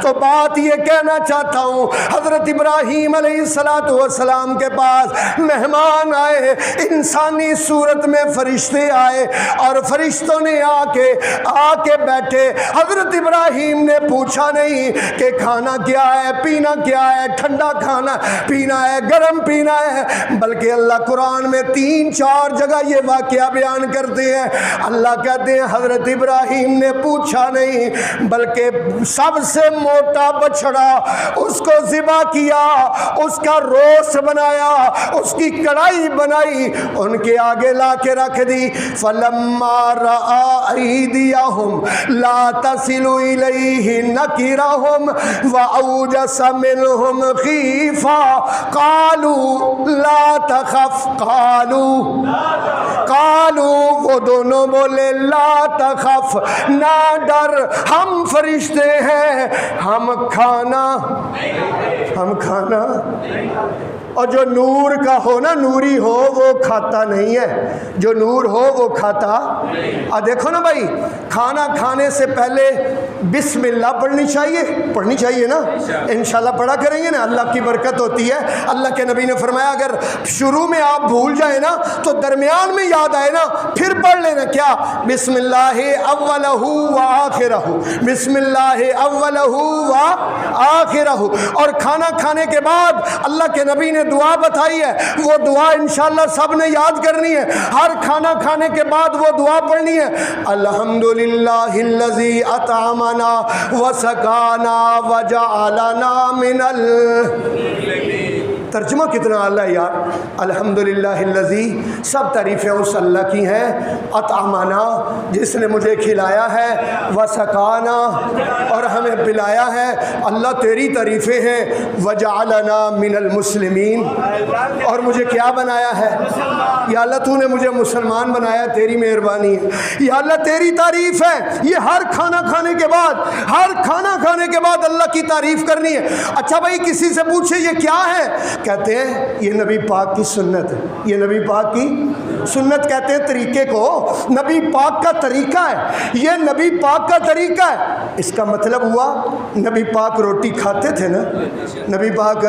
تو بات یہ کہنا چاہتا ہوں، حضرت ابراہیم علیہ السلام کے پاس مہمان آئے، انسانی صورت میں فرشتے آئے، اور فرشتوں نے آ کے بیٹھے۔ حضرت ابراہیم نے پوچھا نہیں کہ کھانا کیا ہے، پینا کیا ہے، ٹھنڈا کھانا پینا ہے، گرم پینا ہے، بلکہ اللہ قرآن میں 3-4 جگہ یہ واقعہ بیان کرتے ہیں۔ اللہ کہتے ہیں حضرت ابراہیم نے پوچھا نہیں، بلکہ سب سے موٹا بچڑا اس کو ذبح کیا، اس کا روس بنایا، اس کی کڑھائی بنائی، ان کے آگے لا کے رکھ دی۔ فَلَمَّا رَأَىٰ أَيْدِيَهُمْ لَا تَصِلُ إِلَيْهِ نَكِرَهُمْ وَأَوْجَسَ مِنْهُمْ خِيفَةً قَالُوا لَا تَخَفْ قَالُوا وہ دونوں بولے لا تخف، نہ ڈر، ہم فرشتے ہیں، ہم کھانا اور جو نور کا ہو نا، نوری ہو وہ کھاتا نہیں ہے، جو نور ہو وہ کھاتا۔ دیکھو نا بھائی، کھانا کھانے سے پہلے بسم اللہ پڑھنی چاہیے نا، انشاءاللہ پڑھا کریں گے نا، اللہ کی برکت ہوتی ہے۔ اللہ کے نبی نے فرمایا اگر شروع میں آپ بھول جائیں نا تو درمیان میں یاد آئے نا پھر پڑھ لینا، کیا؟ بسم اللہ اولہ و آخرہ، بسم اللہ اولہ و آخرہ۔ اور کھانا کھانے کے بعد اللہ کے نبی نے دعا بتائی ہے، وہ دعا انشاءاللہ سب نے یاد کرنی ہے، ہر کھانا کھانے کے بعد وہ دعا پڑھنی ہے، الحمدللہ الذی اطعمنا وسقانا وجعلنا من ترجمہ کتنا اعلیٰ ہے یار، الحمدللہ الذی، سب تعریفیں اس اللہ کی ہیں، اطعمنا جس نے مجھے کھلایا ہے، وسقانا اور ہمیں پلایا ہے، اللہ تیری تعریفیں ہیں، وجعلنا من المسلمین اور مجھے کیا بنایا ہے، یا اللہ تو نے مجھے مسلمان بنایا، تیری مہربانی ہے، یا اللہ تیری تعریف ہے۔ یہ ہر کھانا کھانے کے بعد اللہ کی تعریف کرنی ہے۔ اچھا بھائی کسی سے پوچھے یہ کیا ہے، کہتے ہیں یہ نبی پاک کی سنت ہے، یہ نبی پاک کی سنت کہتے ہیں طریقے کو، نبی پاک کا طریقہ ہے، یہ نبی پاک کا طریقہ ہے۔ اس کا مطلب ہوا نبی پاک روٹی کھاتے تھے نا، نبی پاک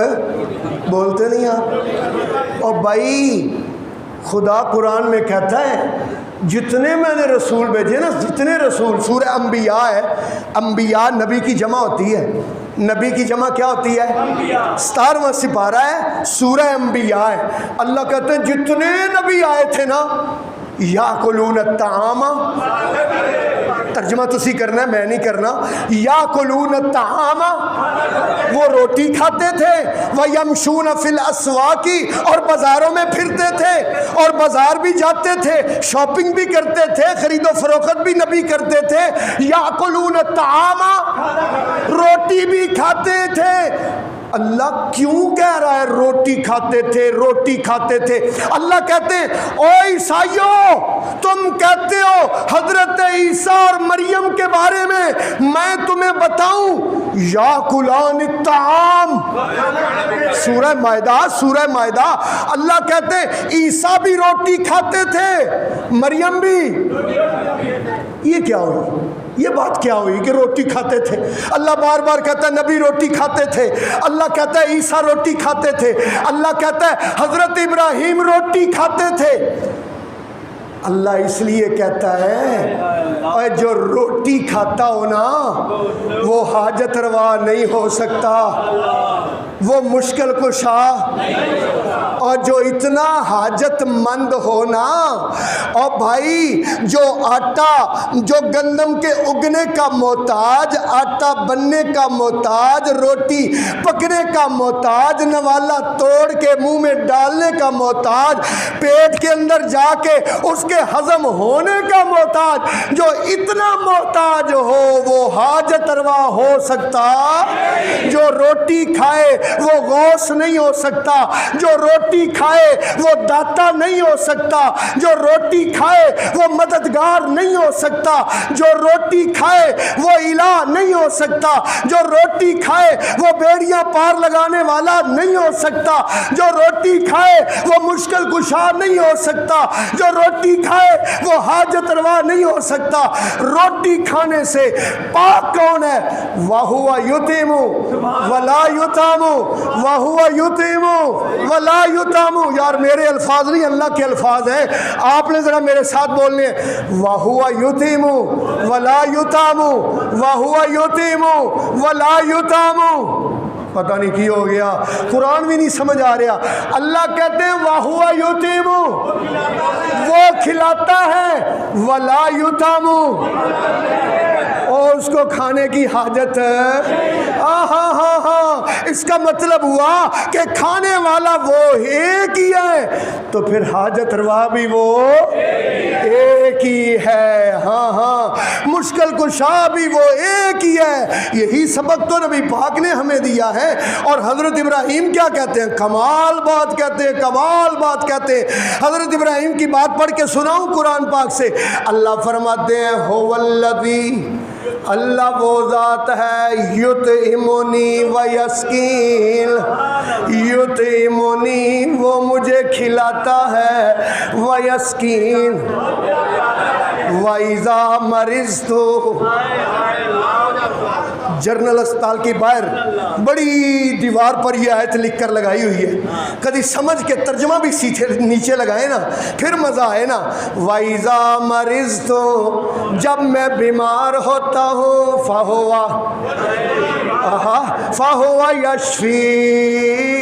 بولتے نہیں آپ۔ اور بھائی خدا قرآن میں کہتا ہے جتنے میں نے رسول بھیجے نا، جتنے رسول، سورہ انبیاء ہے، انبیاء نبی کی جمع ہوتی ہے، نبی کی جمع کیا ہوتی ہے؟ 17واں سپارہ ہے، سورہ انبیاء ہے۔ اللہ کہتے ہیں جتنے نبی آئے تھے نا، یاکلون الطعام، ترجمہ تسی کرنا ہے میں نہیں کرنا، یاکلون الطعام، وہ روٹی کھاتے تھے، ویمشون فی الاسواق، اور بازاروں میں پھرتے تھے، اور بازار بھی جاتے تھے، شاپنگ بھی کرتے تھے، خرید و فروخت بھی نبی کرتے تھے، یاکلون الطعام، روٹی بھی کھاتے تھے۔ اللہ کیوں کہہ رہا ہے روٹی کھاتے تھے؟ اللہ کہتے ہیں او عیسائیوں، تم کہتے ہو حضرت عیسیٰ اور مریم کے بارے میں تمہیں بتاؤں، یاکلان الطعام، سورہ مائدہ، اللہ کہتے ہیں عیسیٰ بھی روٹی کھاتے تھے، مریم بھی۔ یہ کیا ہوئی؟ یہ بات کیا ہوئی کہ روٹی کھاتے تھے؟ اللہ بار بار کہتا ہے نبی روٹی کھاتے تھے، اللہ کہتا ہے عیسیٰ روٹی کھاتے تھے، اللہ کہتا ہے حضرت ابراہیم روٹی کھاتے تھے۔ اللہ اس لیے کہتا ہے اور جو روٹی کھاتا ہو نا وہ حاجت روا نہیں ہو سکتا، وہ مشکل کشا، اور جو اتنا حاجت مند ہونا، اور بھائی جو آٹا، جو گندم کے اگنے کا محتاج، آٹا بننے کا محتاج، روٹی پکنے کا محتاج، نوالا توڑ کے منہ میں ڈالنے کا محتاج، پیٹ کے اندر جا کے اس کے ہضم ہونے کا محتاج، جو اتنا محتاج ہو وہ حاجت روا ہو سکتا؟ جو روٹی کھائے وہ غوث نہیں ہو سکتا، جو روٹی کھائے وہ داتا نہیں ہو سکتا، جو روٹی کھائے وہ مددگار نہیں ہو سکتا، جو روٹی کھائے وہ الہ نہیں ہو سکتا، جو روٹی کھائے وہ بیڑیاں پار لگانے والا نہیں ہو سکتا، جو روٹی کھائے وہ مشکل کشا نہیں ہو سکتا، جو روٹی کھائے وہ حاجت روا نہیں ہو سکتا۔ روٹی کھانے سے پاک کون ہے؟ وَهُوَ يُطْعِمُ وَلَا يُطْعَمُ وَهُوَ يُطْعِمُ وَلَا يُطْعَمُ۔ یار میرے الفاظ نہیں، اللہ کے الفاظ ہیں، آپ نے ذرا میرے ساتھ بولنے ہیں، وَهُوَ يُطْعِمُ وَلَا يُطْعَمُ وَهُوَ يُطْعِمُ وَلَا يُطْعَمُ۔ پتہ نہیں کی ہو گیا، قرآن بھی نہیں سمجھ آ رہا۔ اللہ کہتے ہیں وَهُوَ يُطْعِمُ، وہ کھلاتا ہے، وَلَا يُطْعَمُ، اور اس کو کھانے کی حاجت اس کا مطلب ہوا کہ کھانے والا وہ ایک ہی ہے، تو پھر حاجت روا بھی وہ ایک ہی ہے۔ ہاں ہاں، مشکل کشا بھی وہ ایک ہی ہے۔ یہی سبق تو نبی پاک نے ہمیں دیا ہے۔ اور حضرت ابراہیم کیا کہتے ہیں؟ کمال بات کہتے ہیں، کمال بات کہتے ہیں۔ حضرت ابراہیم کی بات پڑھ کے سناؤں قرآن پاک سے؟ اللہ فرماتے ہیں هو الذی، اللہ وہ ذات ہے، یطعمنی ویسقین، یطعمنی وہ مجھے کھلاتا ہے، ویسقین وَإِذَا مَرِضْتُ۔ جنرل اسپتال کی باہر بڑی دیوار پر یہ آیت لکھ کر لگائی ہوئی ہے، کبھی سمجھ کے ترجمہ بھی سیدھے نیچے لگائے نا، پھر مزہ آئے نا۔ وَإِذَا مَرِضْتُ، جب میں بیمار ہوتا ہوں، فَهُوَ يَشْفِينِ،